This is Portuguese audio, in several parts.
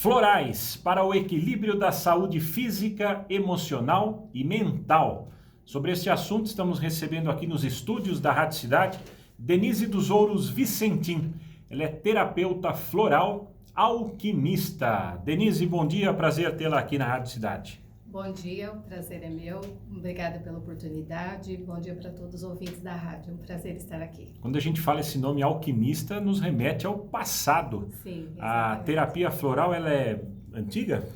Florais para o equilíbrio da saúde física, emocional e mental. Sobre esse assunto estamos recebendo aqui nos estúdios da Rádio Cidade Denise dos Ouros Vicentim. Ela é terapeuta floral, alquimista. Denise, bom dia, prazer tê-la aqui na Rádio Cidade. Bom dia, o prazer é meu. Obrigada pela oportunidade. Bom dia para todos os ouvintes da rádio. É um prazer estar aqui. Quando a gente fala esse nome alquimista, nos remete ao passado. Sim, exatamente. A terapia floral, ela é antiga?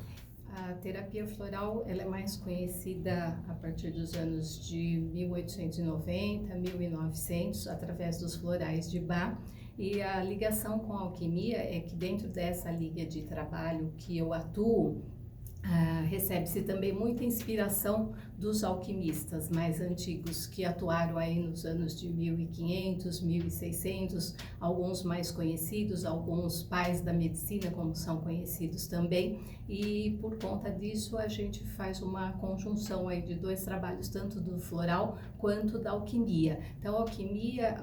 A terapia floral, ela é mais conhecida a partir dos anos de 1890, 1900, através dos florais de Bach. E a ligação com a alquimia é que dentro dessa liga de trabalho que eu atuo, recebe-se também muita inspiração dos alquimistas mais antigos que atuaram aí nos anos de 1500, 1600, alguns mais conhecidos, alguns pais da medicina como são conhecidos também, e por conta disso a gente faz uma conjunção aí de dois trabalhos, tanto do floral quanto da alquimia. Então a alquimia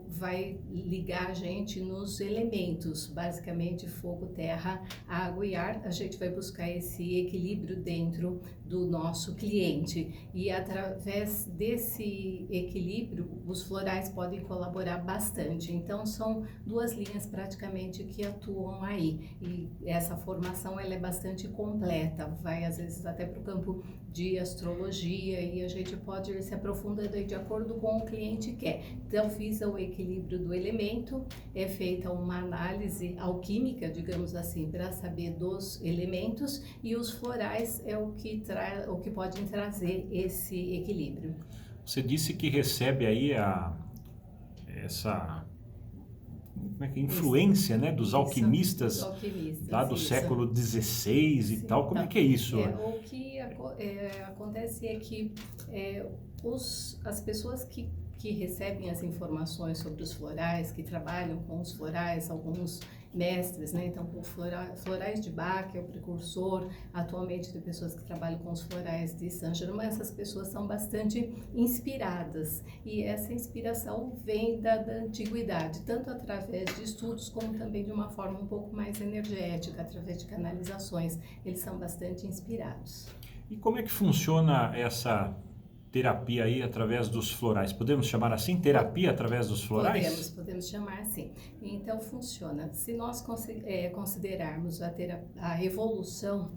vai ligar a gente nos elementos, basicamente fogo, terra, água e ar. A gente vai buscar esse equilíbrio dentro do nosso cliente e através desse equilíbrio os florais podem colaborar bastante. Então são duas linhas praticamente que atuam aí e essa formação ela é bastante completa, vai às vezes até para o campo de astrologia e a gente pode ir se aprofundando aí de acordo com o cliente quer. Então visa o equilíbrio do elemento, é feita uma análise alquímica, digamos assim, para saber dos elementos e os florais é o que podem trazer esse equilíbrio. Você disse que recebe aí essa influência, né, dos alquimistas lá do século XVI e tal. Como é que é isso? O que acontece é que as pessoas que recebem as informações sobre os florais, que trabalham com os florais, alguns mestres, né? Então, o florais de Bach, que é o precursor atualmente de pessoas que trabalham com os florais de Saint-Germain, essas pessoas são bastante inspiradas e essa inspiração vem da antiguidade, tanto através de estudos como também de uma forma um pouco mais energética, através de canalizações. Eles são bastante inspirados. E como é que funciona essa terapia aí através dos florais? Podemos chamar assim, terapia através dos florais? Podemos chamar assim. Então funciona. Se nós considerarmos a evolução,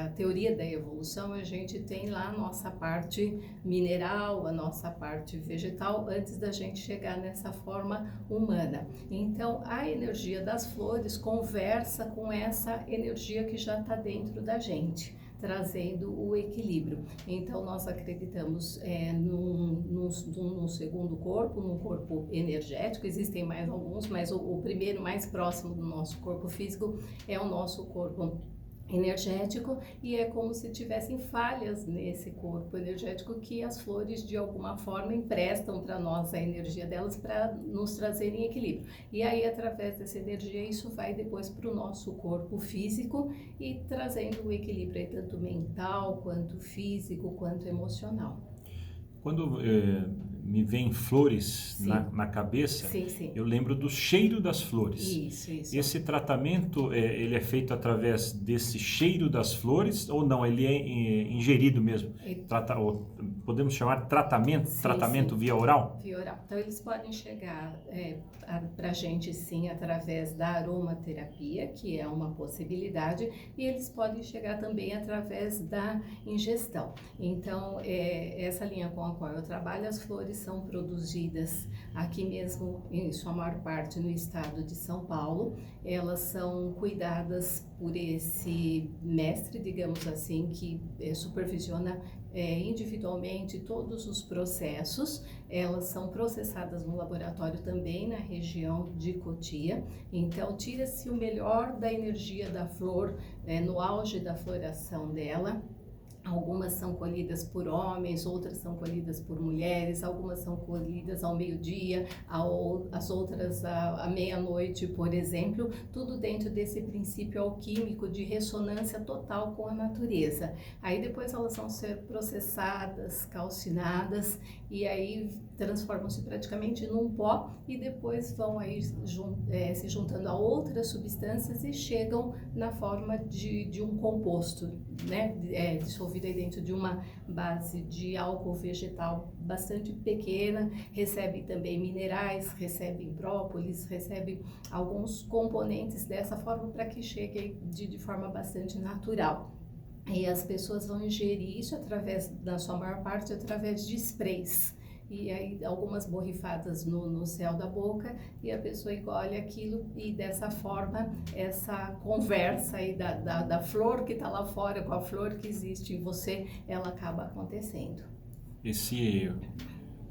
a teoria da evolução, a gente tem lá a nossa parte mineral, a nossa parte vegetal, antes da gente chegar nessa forma humana. Então a energia das flores conversa com essa energia que já está dentro da gente, trazendo o equilíbrio. Então nós acreditamos num segundo corpo, num corpo energético. Existem mais alguns, mas o primeiro mais próximo do nosso corpo físico é o nosso corpo energético, e é como se tivessem falhas nesse corpo energético que as flores de alguma forma emprestam para nós a energia delas para nos trazerem equilíbrio. E aí através dessa energia isso vai depois para o nosso corpo físico e trazendo o equilíbrio aí, tanto mental quanto físico quanto emocional. Quando me vem flores na cabeça, sim. Eu lembro do cheiro das flores. Isso. Esse tratamento, ele é feito através desse cheiro das flores ou não? Ele é ingerido mesmo? Podemos chamar de tratamento via oral? Via oral. Então eles podem chegar para a gente sim através da aromaterapia, que é uma possibilidade, e eles podem chegar também através da ingestão. Então essa linha com a qual eu trabalho, as flores são produzidas aqui mesmo, em sua maior parte no estado de São Paulo. Elas são cuidadas por esse mestre, digamos assim, que supervisiona individualmente todos os processos. Elas são processadas no laboratório também na região de Cotia. Então tira-se o melhor da energia da flor no auge da floração dela. Algumas são colhidas por homens, outras são colhidas por mulheres, algumas são colhidas ao meio-dia, as outras à meia-noite, por exemplo, tudo dentro desse princípio alquímico de ressonância total com a natureza. Aí depois elas vão ser processadas, calcinadas e aí transformam-se praticamente num pó e depois vão aí se juntando a outras substâncias e chegam na forma de um composto, né, dissolvido aí dentro de uma base de álcool vegetal bastante pequena, recebe também minerais, recebe própolis, recebe alguns componentes dessa forma para que chegue de forma bastante natural. E as pessoas vão ingerir isso na sua maior parte, através de sprays. E aí algumas borrifadas no céu da boca e a pessoa engole aquilo e dessa forma essa conversa aí da flor que está lá fora com a flor que existe em você, ela acaba acontecendo. Esse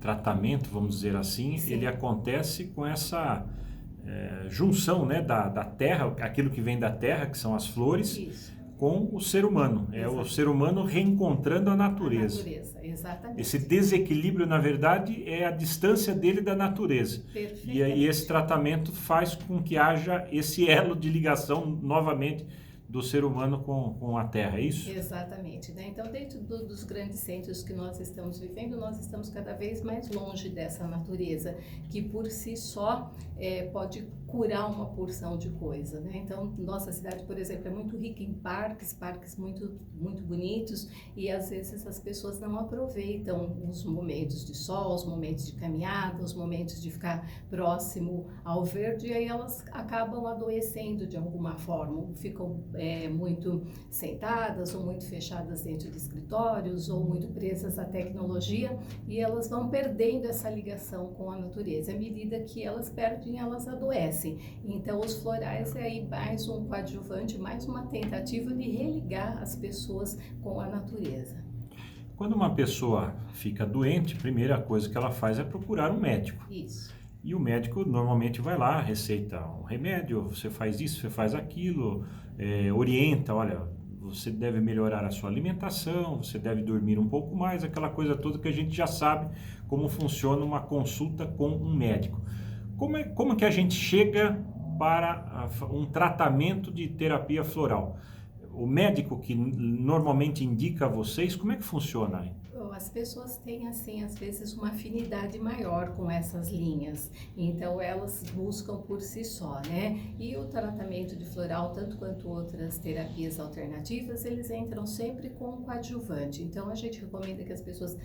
tratamento, vamos dizer assim, sim, ele acontece com essa junção, né, da terra, aquilo que vem da terra, que são as flores, isso, com o ser humano. É o ser humano reencontrando a natureza. A natureza, exatamente. Esse desequilíbrio, na verdade, é a distância dele da natureza. E aí esse tratamento faz com que haja esse elo de ligação novamente do ser humano com a terra, é isso? Exatamente, né? Então, dentro dos grandes centros que nós estamos vivendo, nós estamos cada vez mais longe dessa natureza, que por si só pode curar uma porção de coisa, né? Então, nossa cidade, por exemplo, é muito rica em parques muito, muito bonitos, e às vezes as pessoas não aproveitam os momentos de sol, os momentos de caminhada, os momentos de ficar próximo ao verde, e aí elas acabam adoecendo de alguma forma, ficam muito sentadas ou muito fechadas dentro de escritórios ou muito presas à tecnologia, e elas vão perdendo essa ligação com a natureza. À medida que elas perdem, elas adoecem. Então os florais é aí mais um coadjuvante, mais uma tentativa de religar as pessoas com a natureza. Quando uma pessoa fica doente, a primeira coisa que ela faz é procurar um médico. Isso. E o médico normalmente vai lá, receita um remédio, você faz isso, você faz aquilo, orienta, olha, você deve melhorar a sua alimentação, você deve dormir um pouco mais, aquela coisa toda que a gente já sabe como funciona uma consulta com um médico. Como que a gente chega para um tratamento de terapia floral? O médico que normalmente indica a vocês, como é que funciona? As pessoas têm, assim, às vezes uma afinidade maior com essas linhas, então elas buscam por si só, né? E o tratamento de floral, tanto quanto outras terapias alternativas, eles entram sempre com um coadjuvante. Então a gente recomenda que as pessoas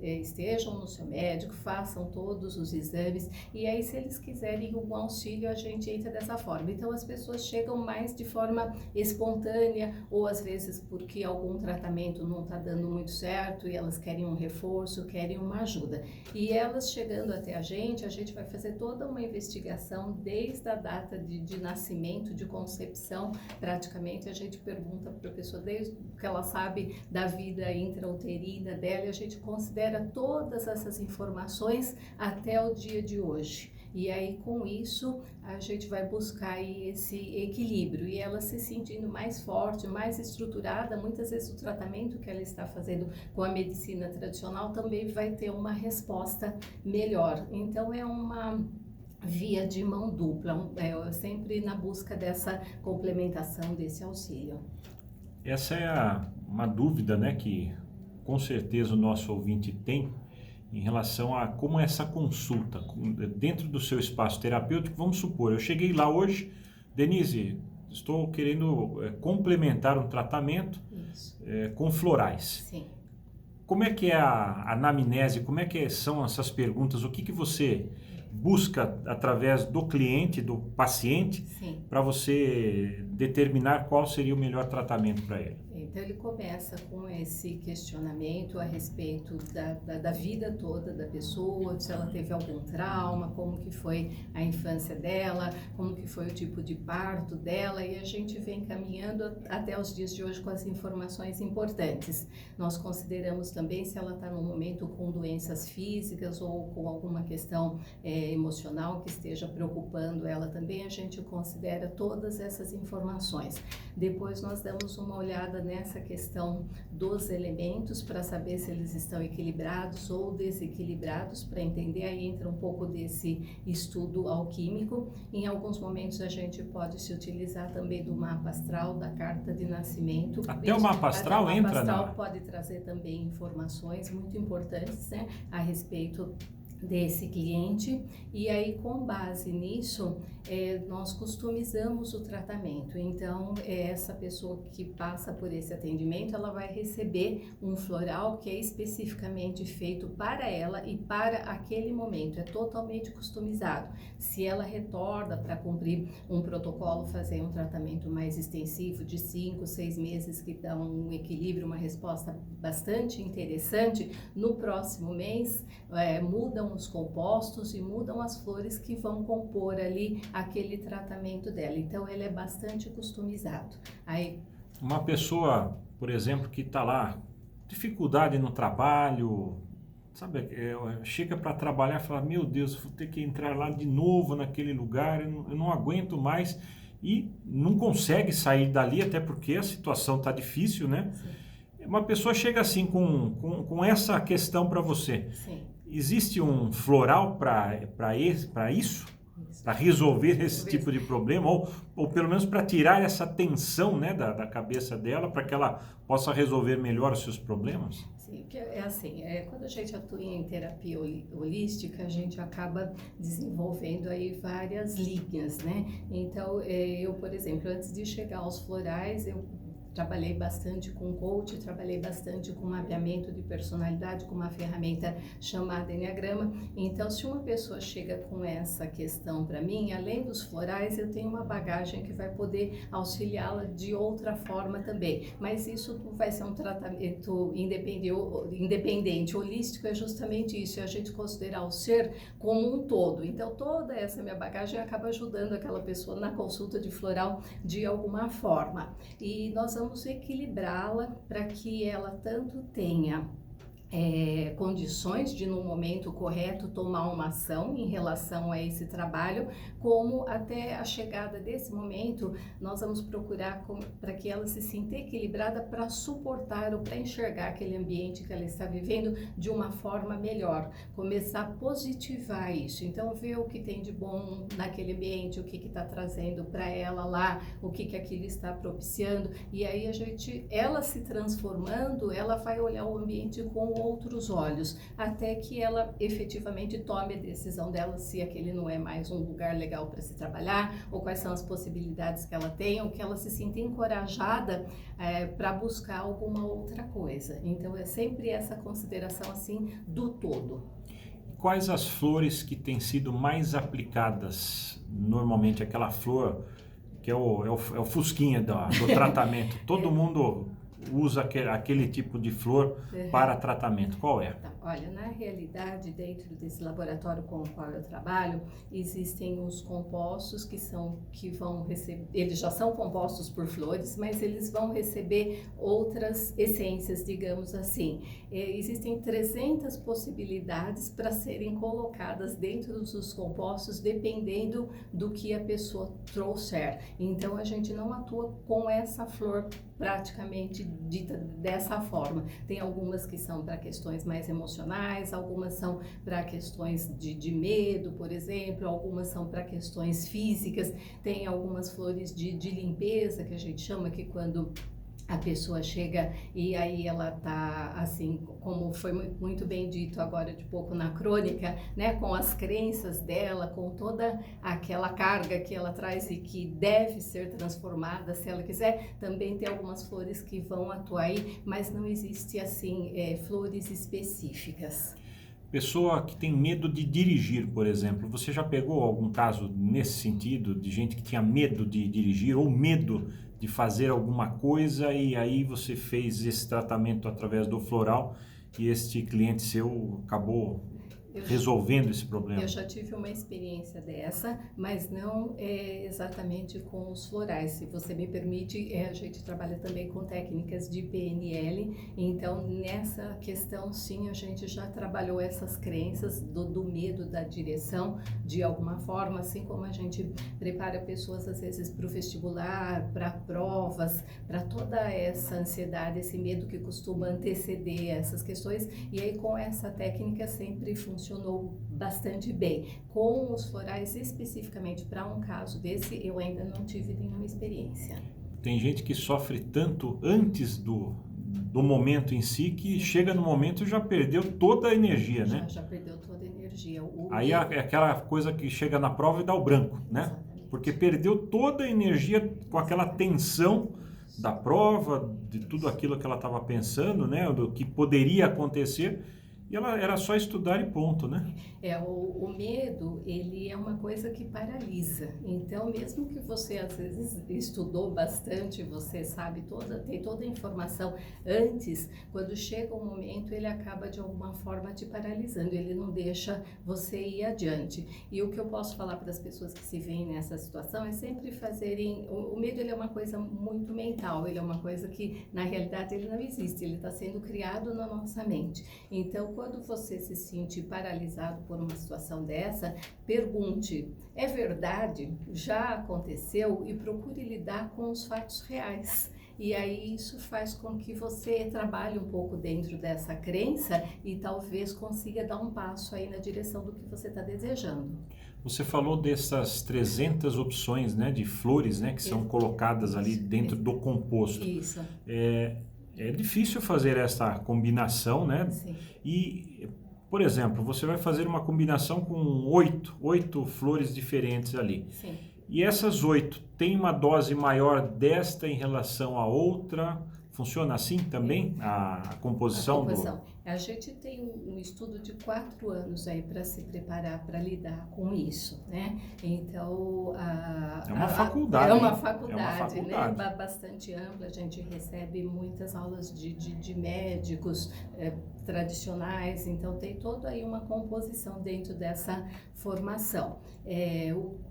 estejam no seu médico, façam todos os exames, e aí se eles quiserem um auxílio, a gente entra dessa forma. Então as pessoas chegam mais de forma espontânea, ou às vezes porque algum tratamento não está dando muito certo e elas querem um reforço, querem uma ajuda. E elas chegando até a gente vai fazer toda uma investigação desde a data de nascimento, de concepção, praticamente a gente pergunta para a pessoa desde o que ela sabe da vida intrauterina dela, e a gente considera todas essas informações até o dia de hoje. E aí, com isso, a gente vai buscar aí esse equilíbrio, e ela se sentindo mais forte, mais estruturada, muitas vezes o tratamento que ela está fazendo com a medicina tradicional também vai ter uma resposta melhor. Então, é uma via de mão dupla, sempre na busca dessa complementação, desse auxílio. Essa é uma dúvida, né, que com certeza o nosso ouvinte tem, em relação a como essa consulta, dentro do seu espaço terapêutico. Vamos supor, eu cheguei lá hoje, Denise, estou querendo complementar um tratamento com florais. Sim. Como é que é a anamnese, como é que são essas perguntas, o que você busca através do cliente, do paciente, para você determinar qual seria o melhor tratamento para ele? Então ele começa com esse questionamento a respeito da vida toda da pessoa, se ela teve algum trauma, como que foi a infância dela, como que foi o tipo de parto dela, e a gente vem caminhando até os dias de hoje com as informações importantes. Nós consideramos também se ela está num momento com doenças físicas ou com alguma questão emocional que esteja preocupando ela também, a gente considera todas essas informações. Depois nós damos uma olhada, né, essa questão dos elementos para saber se eles estão equilibrados ou desequilibrados, para entender, aí entra um pouco desse estudo alquímico. Em alguns momentos a gente pode se utilizar também do mapa astral, da carta de nascimento. Até o mapa astral entra? O mapa astral na... pode trazer também informações muito importantes, né, a respeito desse cliente, e aí com base nisso nós customizamos o tratamento. Então essa pessoa que passa por esse atendimento, ela vai receber um floral que é especificamente feito para ela e para aquele momento, é totalmente customizado. Se ela retorna para cumprir um protocolo, fazer um tratamento mais extensivo de 5, 6 meses, que dá um equilíbrio, uma resposta bastante interessante, no próximo mês mudam os compostos e mudam as flores que vão compor ali aquele tratamento dela. Então ele é bastante customizado. Aí, uma pessoa, por exemplo, que está lá, dificuldade no trabalho, sabe, chega para trabalhar e fala, meu Deus, vou ter que entrar lá de novo naquele lugar, eu não aguento mais, e não consegue sair dali, até porque a situação está difícil, né? Sim. Uma pessoa chega assim com essa questão para você. Sim. Existe um floral para isso? Para resolver esse tipo de problema? Ou pelo menos para tirar essa tensão, né, da cabeça dela, para que ela possa resolver melhor os seus problemas? Sim, que é assim, quando a gente atua em terapia holística, a gente acaba desenvolvendo aí várias linhas, né? Então, eu, por exemplo, antes de chegar aos florais, eu trabalhei bastante com coach, trabalhei bastante com mapeamento de personalidade, com uma ferramenta chamada Enneagrama. Então, se uma pessoa chega com essa questão para mim, além dos florais, eu tenho uma bagagem que vai poder auxiliá-la de outra forma também. Mas isso vai ser um tratamento independente. Holístico é justamente isso, é a gente considerar o ser como um todo. Então, toda essa minha bagagem acaba ajudando aquela pessoa na consulta de floral de alguma forma. E nós vamos equilibrá-la para que ela tanto tenha condições de, no momento correto, tomar uma ação em relação a esse trabalho, como até a chegada desse momento, nós vamos procurar para que ela se sinta equilibrada para suportar ou para enxergar aquele ambiente que ela está vivendo de uma forma melhor, começar a positivar isso. Então, ver o que tem de bom naquele ambiente, o que está trazendo para ela lá, o que aquilo está propiciando, e aí ela se transformando, ela vai olhar o ambiente com outros olhos, até que ela efetivamente tome a decisão dela se aquele não é mais um lugar legal para se trabalhar, ou quais são as possibilidades que ela tem, ou que ela se sinta encorajada para buscar alguma outra coisa. Então é sempre essa consideração assim do todo. Quais as flores que têm sido mais aplicadas? Normalmente aquela flor que é o fusquinha do tratamento. Todo mundo usa aquele tipo de flor para tratamento. Qual é? Tá. Olha, na realidade, dentro desse laboratório com o qual eu trabalho, existem os compostos que vão receber, eles já são compostos por flores, mas eles vão receber outras essências, digamos assim. Existem 300 possibilidades para serem colocadas dentro dos compostos, dependendo do que a pessoa trouxer. Então, a gente não atua com essa flor praticamente dita dessa forma. Tem algumas que são para questões mais emocionais, algumas são para questões de medo, por exemplo, algumas são para questões físicas, tem algumas flores de limpeza, que a gente chama, que quando a pessoa chega e aí ela tá assim, como foi muito bem dito agora de pouco na crônica, né, com as crenças dela, com toda aquela carga que ela traz e que deve ser transformada se ela quiser. Também tem algumas flores que vão atuar aí, mas não existe assim flores específicas. Pessoa que tem medo de dirigir, por exemplo, você já pegou algum caso nesse sentido, de gente que tinha medo de dirigir ou medo de fazer alguma coisa, e aí você fez esse tratamento através do floral e este cliente seu acabou resolvendo esse problema? Eu já tive uma experiência dessa, mas não exatamente com os florais. Se você me permite, a gente trabalha também com técnicas de PNL, então nessa questão sim, a gente já trabalhou essas crenças do medo da direção de alguma forma, assim como a gente prepara pessoas às vezes para o vestibular, para provas, para toda essa ansiedade, esse medo que costuma anteceder essas questões, e aí com essa técnica sempre funcionou bastante bem. Com os florais especificamente para um caso desse, eu ainda não tive nenhuma experiência. Tem gente que sofre tanto antes do momento em si, que chega no momento e já perdeu toda a energia, né? Já perdeu toda a energia. Aí é aquela coisa que chega na prova e dá o branco, né? Exatamente. Porque perdeu toda a energia com aquela tensão da prova, de tudo aquilo que ela estava pensando, né? Do que poderia acontecer. E ela era só estudar e ponto, né? O medo, ele é uma coisa que paralisa. Então, mesmo que você às vezes estudou bastante, você sabe tem toda a informação antes, quando chega um momento, ele acaba de alguma forma te paralisando, ele não deixa você ir adiante. E o que eu posso falar para as pessoas que se veem nessa situação é sempre fazerem... O medo, ele é uma coisa muito mental, ele é uma coisa que, na realidade, ele não existe, ele está sendo criado na nossa mente. Então, quando você se sente paralisado por uma situação dessa, pergunte, é verdade? Já aconteceu? E procure lidar com os fatos reais. E aí isso faz com que você trabalhe um pouco dentro dessa crença e talvez consiga dar um passo aí na direção do que você está desejando. Você falou dessas 300 opções, né, de flores, né, que são colocadas ali dentro do composto. Isso. É difícil fazer essa combinação, né? Sim. E, por exemplo, você vai fazer uma combinação com oito flores diferentes ali. Sim. E essas 8 têm uma dose maior desta em relação à outra? Funciona assim também a composição? A gente tem um estudo de 4 anos aí para se preparar para lidar com isso, né? Então, é uma faculdade. É uma faculdade, é uma faculdade, né? Bastante ampla. A gente recebe muitas aulas de médicos tradicionais, então tem toda aí uma composição dentro dessa formação.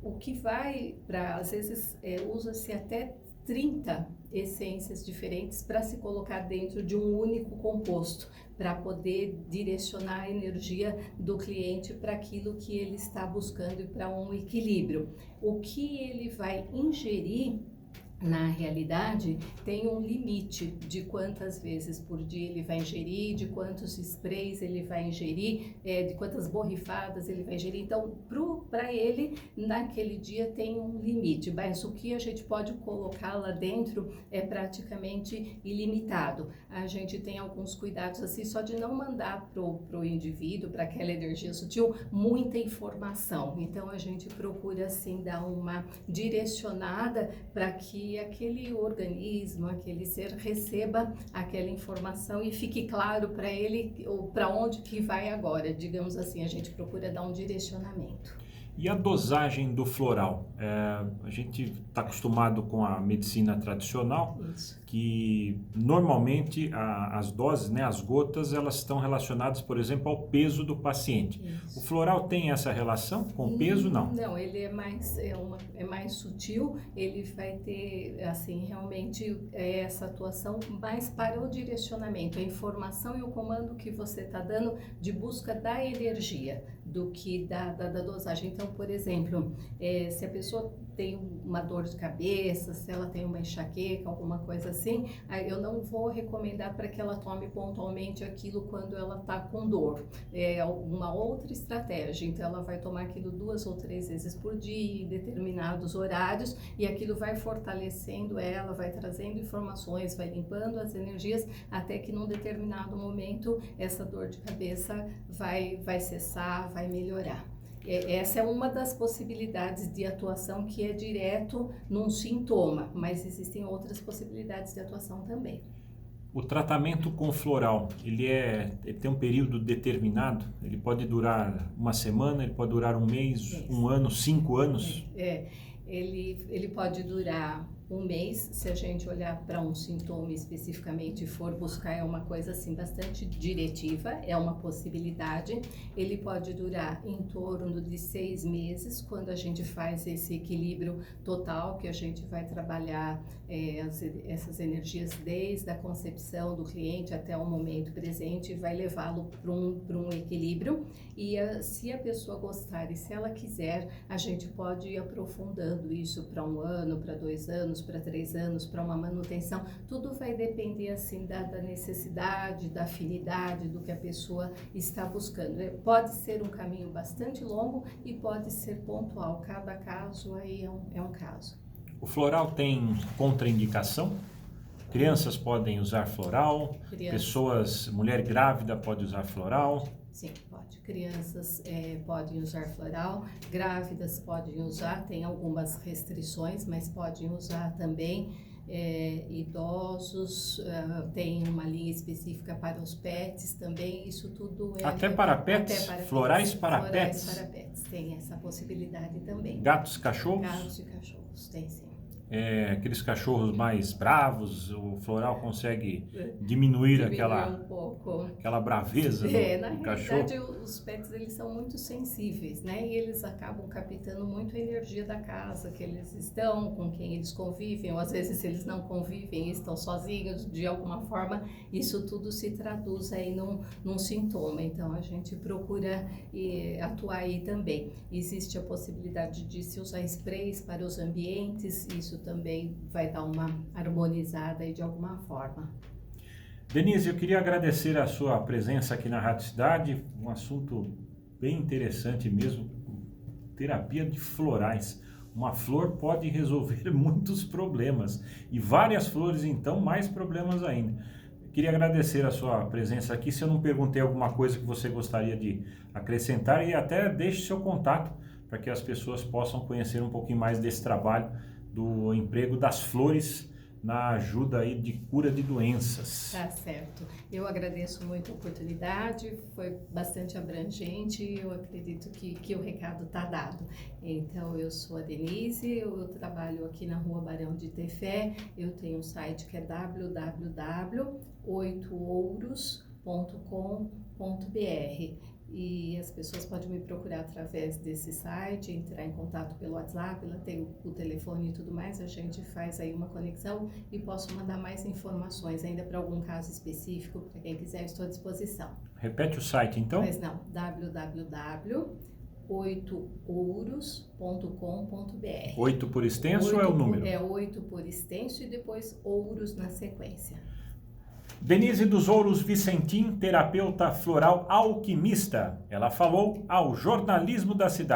O que vai para, às vezes, usa-se até 30 essências diferentes para se colocar dentro de um único composto, para poder direcionar a energia do cliente para aquilo que ele está buscando e para um equilíbrio. O que ele vai ingerir, na realidade, tem um limite de quantas vezes por dia ele vai ingerir, de quantos sprays ele vai ingerir, de quantas borrifadas ele vai ingerir. Então, para ele, naquele dia tem um limite, mas o que a gente pode colocar lá dentro é praticamente ilimitado. A gente tem alguns cuidados assim, só de não mandar pro indivíduo, para aquela energia sutil, muita informação. Então, a gente procura assim dar uma direcionada para que aquele organismo, aquele ser receba aquela informação e fique claro para ele para onde que vai agora, digamos assim, a gente procura dar um direcionamento. E a dosagem do floral? A gente está acostumado com a medicina tradicional, Isso. que normalmente as doses, né, as gotas, elas estão relacionadas, por exemplo, ao peso do paciente. Isso. O floral tem essa relação com o peso? Não. Não, ele é mais sutil, ele vai ter, assim, realmente essa atuação mais para o direcionamento, a informação e o comando que você está dando de busca da energia, do que da dosagem. Então, por exemplo, se a pessoa tem uma dor de cabeça, se ela tem uma enxaqueca, alguma coisa assim, eu não vou recomendar para que ela tome pontualmente aquilo quando ela está com dor. É uma outra estratégia, então ela vai tomar aquilo 2 ou 3 vezes por dia, em determinados horários, e aquilo vai fortalecendo ela, vai trazendo informações, vai limpando as energias, até que num determinado momento essa dor de cabeça vai cessar, vai melhorar. Essa é uma das possibilidades de atuação que é direto num sintoma, mas existem outras possibilidades de atuação também. O tratamento com floral, ele tem um período determinado? Ele pode durar uma semana, ele pode durar um mês, um ano, 5 anos? Ele pode durar um mês. Se a gente olhar para um sintoma especificamente e for buscar, é uma coisa assim bastante diretiva, é uma possibilidade. Ele pode durar em torno de 6 meses, quando a gente faz esse equilíbrio total, que a gente vai trabalhar essas energias desde a concepção do cliente até o momento presente e vai levá-lo para um equilíbrio. E se a pessoa gostar e se ela quiser, a gente pode ir aprofundando isso para 1 ano, para 2 anos, para 3 anos, para uma manutenção. Tudo vai depender assim da necessidade, da afinidade, do que a pessoa está buscando. Pode ser um caminho bastante longo e pode ser pontual. Cada caso aí é um caso. O floral tem contraindicação? Crianças podem usar floral? Mulher grávida pode usar floral? Sim, pode. Crianças podem usar floral, grávidas podem usar, tem algumas restrições, mas podem usar também. Idosos, tem uma linha específica para os pets também, isso tudo Até para pets? Florais para pets? Florais para pets, tem essa possibilidade também. Gatos, cachorros? Gatos e cachorros, tem sim. Aqueles cachorros mais bravos, o floral consegue diminuir um pouco. aquela braveza do cachorro. Na realidade, os pets eles são muito sensíveis, né? E eles acabam captando muito a energia da casa que eles estão, com quem eles convivem, ou às vezes se eles não convivem, estão sozinhos, de alguma forma, isso tudo se traduz aí num sintoma. Então, a gente procura atuar aí também. Existe a possibilidade de se usar sprays para os ambientes, isso também vai dar uma harmonizada aí de alguma forma. Denise, eu queria agradecer a sua presença aqui na Rádio Cidade, um assunto bem interessante mesmo, terapia de florais. Uma flor pode resolver muitos problemas e várias flores, então, mais problemas ainda. Queria agradecer a sua presença aqui. Se eu não perguntei alguma coisa que você gostaria de acrescentar, e até deixe seu contato para que as pessoas possam conhecer um pouquinho mais desse trabalho do emprego das flores na ajuda aí de cura de doenças. Tá certo. Eu agradeço muito a oportunidade, foi bastante abrangente e eu acredito que o recado está dado. Então, eu sou a Denise, eu trabalho aqui na Rua Barão de Tefé, eu tenho um site que é www.oitoouros.com.br. E as pessoas podem me procurar através desse site, entrar em contato pelo WhatsApp, ela tem o telefone e tudo mais, a gente faz aí uma conexão e posso mandar mais informações ainda para algum caso específico, para quem quiser, estou à disposição. Repete o site então? Mas não, www.oitoouros.com.br. 8 por extenso ou é o número? É 8 por extenso e depois ouros na sequência. Denise dos Ouros Vicentim, terapeuta floral alquimista. Ela falou ao Jornalismo da Cidade.